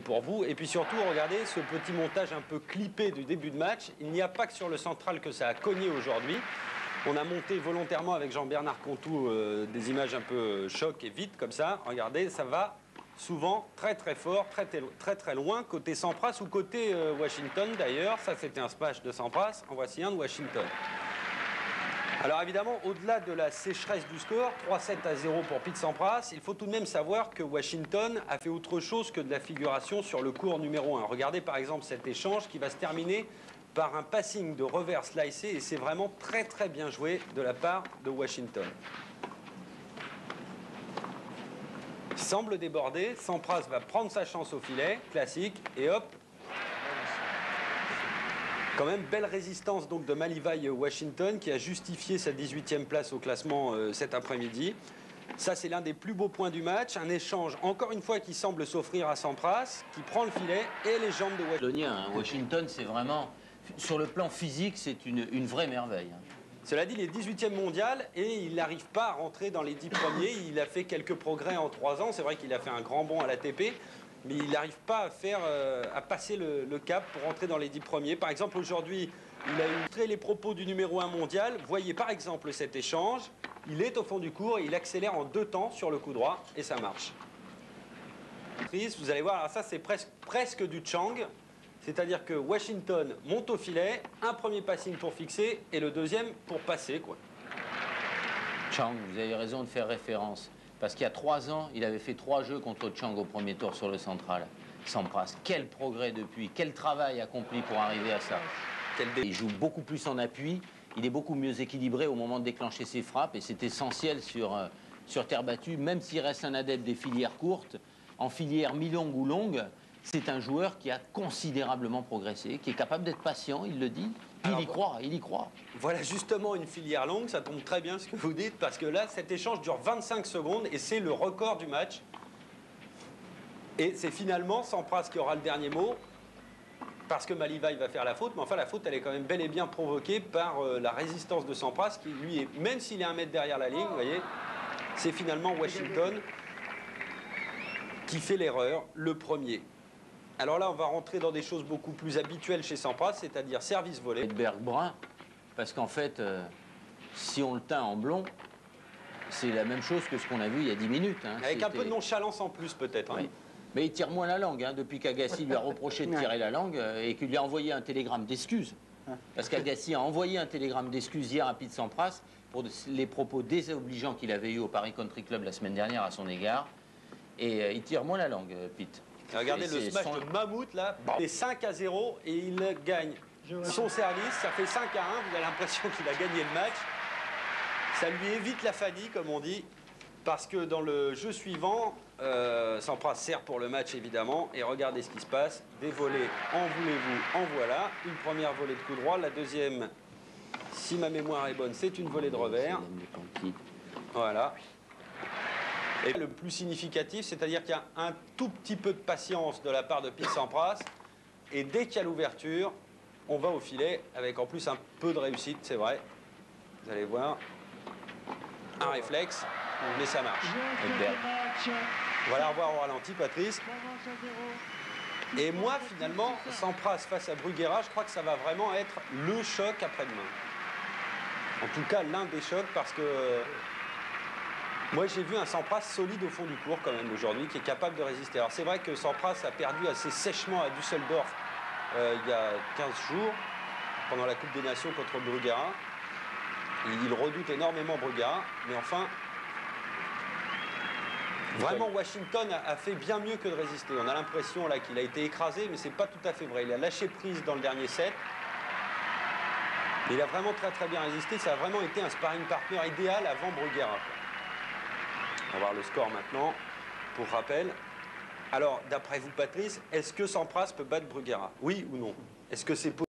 pour vous. Et puis surtout, regardez ce petit montage un peu clippé du début de match. Il n'y a pas que sur le central que ça a cogné aujourd'hui. On a monté volontairement avec Jean-Bernard Contou des images un peu choc et vite comme ça. Regardez, ça va souvent très fort, très loin, côté Sampras ou côté Washington d'ailleurs. Ça, c'était un smash de Sampras. En voici un de Washington. Alors évidemment, au-delà de la sécheresse du score, 3-7-0 pour Pete Sampras, il faut tout de même savoir que Washington a fait autre chose que de la figuration sur le court numéro 1. Regardez par exemple cet échange qui va se terminer par un passing de revers slicé et c'est vraiment très bien joué de la part de Washington. Il semble déborder, Sampras va prendre sa chance au filet, classique, et hop. Quand même, belle résistance donc de Malivai Washington qui a justifié sa 18e place au classement cet après-midi. Ça, c'est l'un des plus beaux points du match. Un échange, encore une fois, qui semble s'offrir à Sampras, qui prend le filet et les jambes de Washington. Washington, c'est vraiment, sur le plan physique, c'est une vraie merveille. Cela dit, il est 18e mondial et il n'arrive pas à rentrer dans les 10 premiers. Il a fait quelques progrès en 3 ans. C'est vrai qu'il a fait un grand bond à l'ATP. Mais il n'arrive pas à passer le cap pour rentrer dans les 10 premiers. Par exemple, aujourd'hui, il a illustré les propos du numéro 1 mondial. Voyez par exemple cet échange. Il est au fond du court et il accélère en 2 temps sur le coup droit et ça marche. Vous allez voir, alors ça c'est presque du Chang. C'est-à-dire que Washington monte au filet, un premier passing pour fixer et le deuxième pour passer, quoi. Chang, vous avez raison de faire référence. Parce qu'il y a 3 ans, il avait fait 3 jeux contre Chang au premier tour sur le central. Sampras, quel progrès depuis, quel travail accompli pour arriver à ça. Il joue beaucoup plus en appui, il est beaucoup mieux équilibré au moment de déclencher ses frappes et c'est essentiel sur terre battue, même s'il reste un adepte des filières courtes, en filière mi-longue ou longue, c'est un joueur qui a considérablement progressé, qui est capable d'être patient, il le dit. Il y croit. Voilà justement une filière longue, ça tombe très bien ce que vous dites, parce que là, cet échange dure 25 secondes et c'est le record du match. Et c'est finalement Sampras qui aura le dernier mot, parce que Malivai va faire la faute, mais enfin la faute, elle est quand même bel et bien provoquée par la résistance de Sampras, qui lui, est, même s'il est 1 mètre derrière la ligne, vous voyez, c'est finalement Washington qui fait l'erreur, le premier. Alors là, on va rentrer dans des choses beaucoup plus habituelles chez Sampras, c'est-à-dire service volé. Edberg brun, parce qu'en fait, si on le teint en blond, c'est la même chose que ce qu'on a vu il y a 10 minutes. Hein. Avec un peu de nonchalance en plus, peut-être. Oui. Hein. Mais il tire moins la langue, hein, depuis qu'Agassi lui a reproché de tirer la langue et qu'il lui a envoyé un télégramme d'excuses. Parce qu'Agassi a envoyé un télégramme d'excuses hier à Pete Sampras pour les propos désobligeants qu'il avait eus au Paris Country Club la semaine dernière à son égard. Et il tire moins la langue, Pete. Regardez le smash de Mahmoud là, c'est 5-0 et il gagne son service, ça fait 5-1, vous avez l'impression qu'il a gagné le match. Ça lui évite la fatigue comme on dit, parce que dans le jeu suivant, Sampras sert pour le match évidemment, et regardez ce qui se passe, des volées, en voulez-vous, en voilà, une première volée de coup droit, la deuxième, si ma mémoire est bonne, c'est une volée de revers. Voilà. Et le plus significatif, c'est-à-dire qu'il y a un tout petit peu de patience de la part de Pete Sampras. Et dès qu'il y a l'ouverture, on va au filet, avec en plus un peu de réussite, c'est vrai. Vous allez voir. Un réflexe, mais ça marche. Voilà, revoir au ralenti, Patrice. Et moi, finalement, Sampras face à Bruguera, je crois que ça va vraiment être le choc après-demain. En tout cas, l'un des chocs, parce que... moi, j'ai vu un Sampras solide au fond du court quand même aujourd'hui, qui est capable de résister. Alors c'est vrai que Sampras a perdu assez sèchement à Düsseldorf il y a 15 jours, pendant la Coupe des Nations contre Bruguera. Il redoute énormément Bruguera, mais enfin, vraiment Washington a fait bien mieux que de résister. On a l'impression là qu'il a été écrasé, mais c'est pas tout à fait vrai. Il a lâché prise dans le dernier set. Il a vraiment très bien résisté. Ça a vraiment été un sparring partner idéal avant Bruguera. On va voir le score maintenant, pour rappel. Alors, d'après vous, Patrice, est-ce que Sampras peut battre Bruguera? Oui ou non? Est-ce que c'est possible?